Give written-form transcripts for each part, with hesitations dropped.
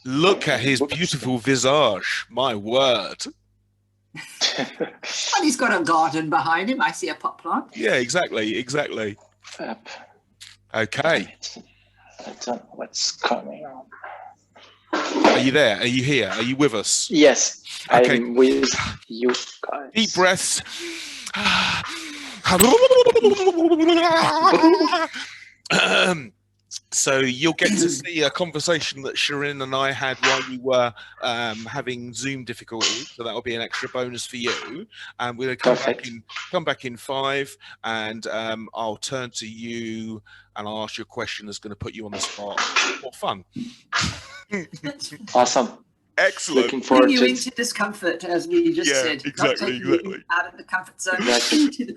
Look at his beautiful visage. My word. And he's got a garden behind him. I see a pot plant. Yeah, exactly. Yep. Okay. I don't know what's coming on. Are you there? Are you here? Are you with us? Yes, Okay. I'm with you guys. Deep breaths. So you'll get to see a conversation that Shirin and I had while you were having Zoom difficulties. So that'll be an extra bonus for you. And we're going to come back in 5, and I'll turn to you and I'll ask you a question that's going to put you on the spot. What fun! Awesome. Excellent. Looking forward Bring to you into discomfort, as we just said. Exactly. Out of the comfort zone, into the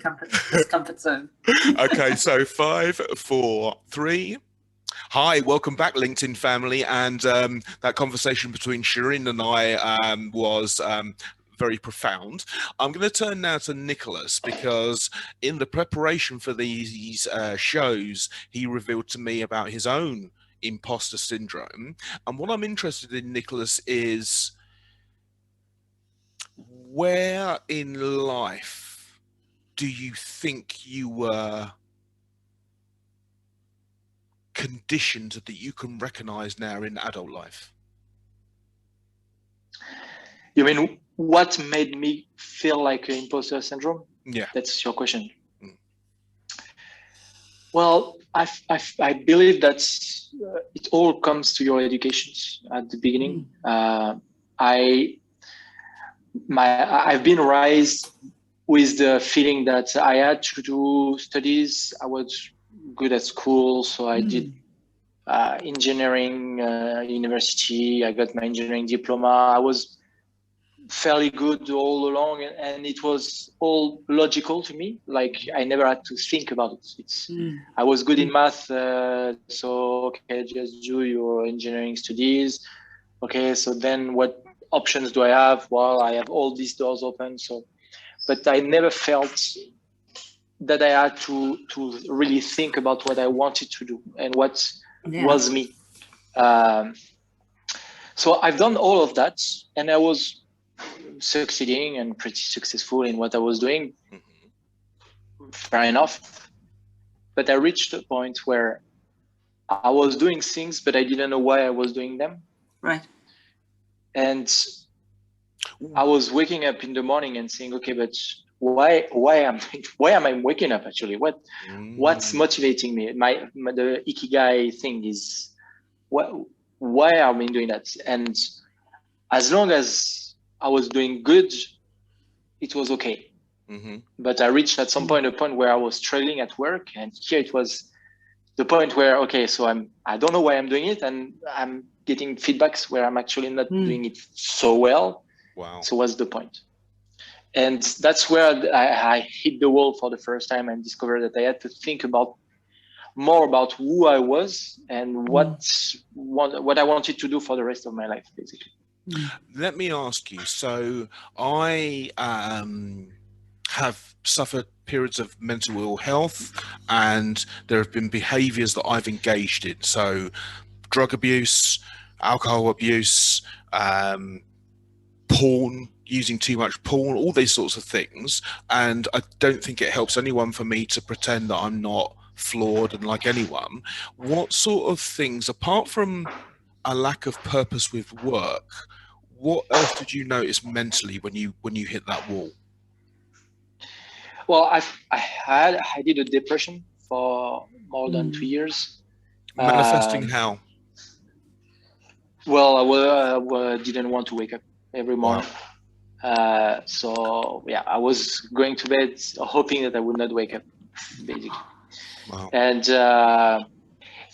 discomfort zone. Okay, so 5, 4, 3. Hi, welcome back, LinkedIn family. And that conversation between Shirin and I was very profound. I'm going to turn now to Nicholas, because in the preparation for these shows, he revealed to me about his own imposter syndrome. And what I'm interested in, Nicholas, is where in life do you think you were conditioned that you can recognize now in adult life? You mean what made me feel like imposter syndrome? Yeah. That's your question. Well, I believe that it all comes to your education at the beginning. I've been raised with the feeling that I had to do studies. I was good at school, so I did engineering university. I got my engineering diploma. I was fairly good all along, and it was all logical to me. Like, I never had to think about it. I was good in math, so okay, just do your engineering studies. Okay, so then what options do I have? Well, I have all these doors open. So, but I never felt that I had to really think about what I wanted to do and what was me. So I've done all of that, and I was succeeding and pretty successful in what I was doing. Fair enough. But I reached a point where I was doing things, but I didn't know why I was doing them. Right. And I was waking up in the morning and saying, okay, but why am I waking up actually? What's motivating me? The ikigai thing is why am I doing that? And as long as I was doing good, it was okay. But I reached at some point a point where I was struggling at work, and here it was the point where, okay, so I don't know why I'm doing it, and I'm getting feedbacks where I'm actually not doing it so well. Wow. So what's the point? And that's where I hit the wall for the first time and discovered that I had to think more about who I was and what I wanted to do for the rest of my life, basically. Let me ask you, so I have suffered periods of mental ill health, and there have been behaviors that I've engaged in. So drug abuse, alcohol abuse, porn, using too much porn, all these sorts of things. And I don't think it helps anyone for me to pretend that I'm not flawed and like anyone. What sort of things, apart from a lack of purpose with work, what else did you notice mentally when you hit that wall? Well, I did a depression for more than 2 years. Manifesting how? Well, I didn't want to wake up every morning. Wow. So yeah, I was going to bed hoping that I would not wake up, basically. Wow.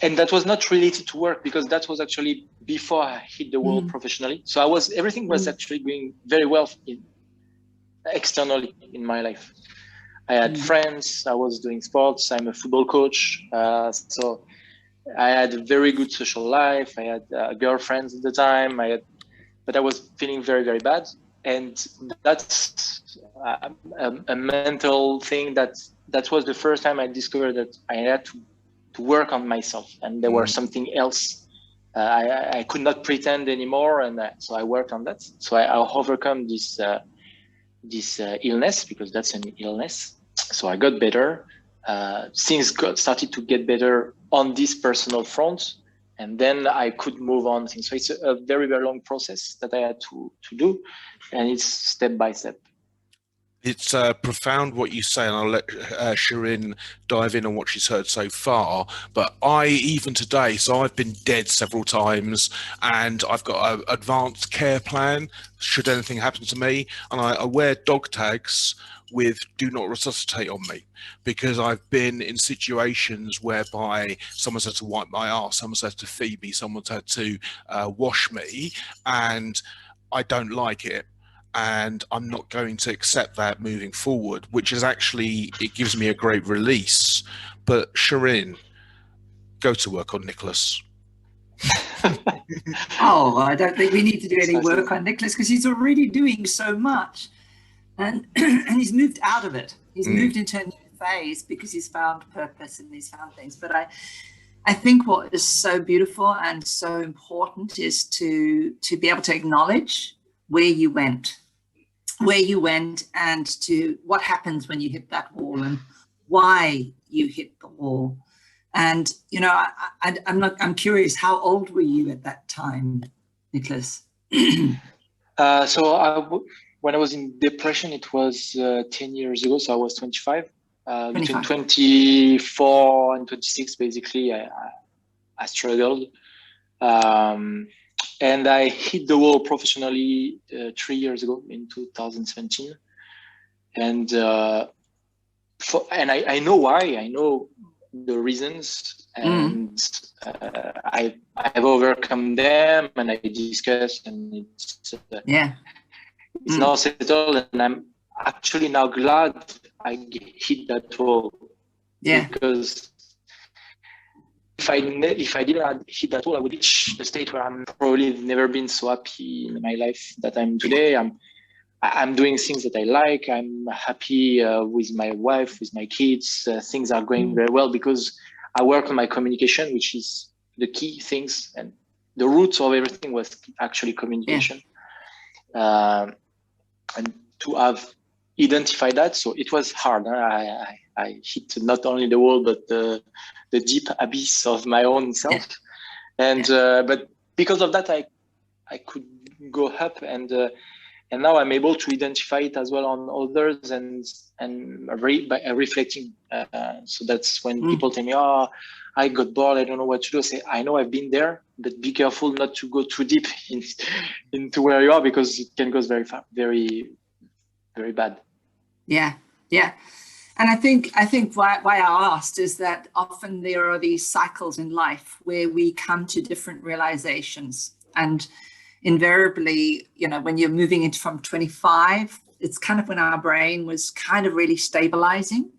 And that was not related to work, because that was actually before I hit the wall professionally. So everything was actually going very well externally in my life. I had friends, I was doing sports, I'm a football coach. So I had a very good social life. I had girlfriends at the time, but I was feeling very, very bad. And that's a mental thing that was the first time I discovered that I had to work on myself, and there was something else I could not pretend anymore, and so I worked on that. So I overcome this illness, because that's an illness. So I got better. Things started to get better on this personal front, and then I could move on things. So it's a very, very long process that I had to do, and it's step by step. It's profound what you say, and I'll let Shirin dive in on what she's heard so far. But even today, so I've been dead several times, and I've got an advanced care plan should anything happen to me, and I wear dog tags with "do not resuscitate" on me, because I've been in situations whereby someone's had to wipe my arse, someone's had to feed me, someone's had to wash me, and I don't like it. And I'm not going to accept that moving forward, which is actually, it gives me a great release. But Shirin, go to work on Nicholas. Oh, I don't think we need to do any work on Nicholas, because he's already doing so much. And he's moved out of it. He's moved into a new phase because he's found purpose and he's found things. But I think what is so beautiful and so important is to be able to acknowledge where you went and to what happens when you hit that wall and why you hit the wall. And, you know, I'm curious, how old were you at that time, Nicholas? When I was in depression, it was 10 years ago. So I was 25. 25. Between 24 and 26, basically, I struggled. And I hit the wall professionally 3 years ago in 2017. And I know why. I know the reasons, and I've overcome them, and I discussed, and it's now settled, and I'm actually now glad I hit that wall. Yeah. Because if I didn't hit that wall, I would reach the state where I'm probably never been so happy in my life that I'm today. I'm doing things that I like. I'm happy with my wife, with my kids. Things are going very well because I work on my communication, which is the key things. And the roots of everything was actually communication. And to have identified that, so it was hard. I hit not only the wall, but the deep abyss of my own self. And but because of that, I could go up, and now I'm able to identify it as well on others, and by reflecting. So that's when people tell me, "Oh, I got bored. I don't know what to do." I say, I know I've been there, but be careful not to go too deep into where you are, because it can go very far, very, very bad. Yeah. And I think why I asked is that often there are these cycles in life where we come to different realizations, and invariably, you know, when you're moving into from 25, it's kind of when our brain was kind of really stabilizing,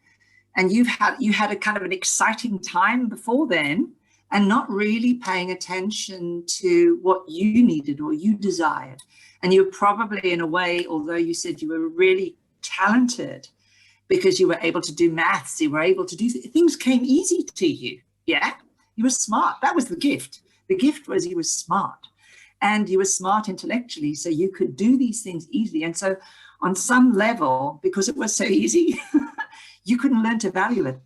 and you had a kind of an exciting time before then, and not really paying attention to what you needed or you desired. And you're probably, in a way, although you said you were really talented because you were able to do maths, you were able to do things, came easy to you. Yeah, you were smart. That was the gift. The gift was you were smart, and you were smart intellectually, so you could do these things easily. And so on some level, because it was so easy, you couldn't learn to value it.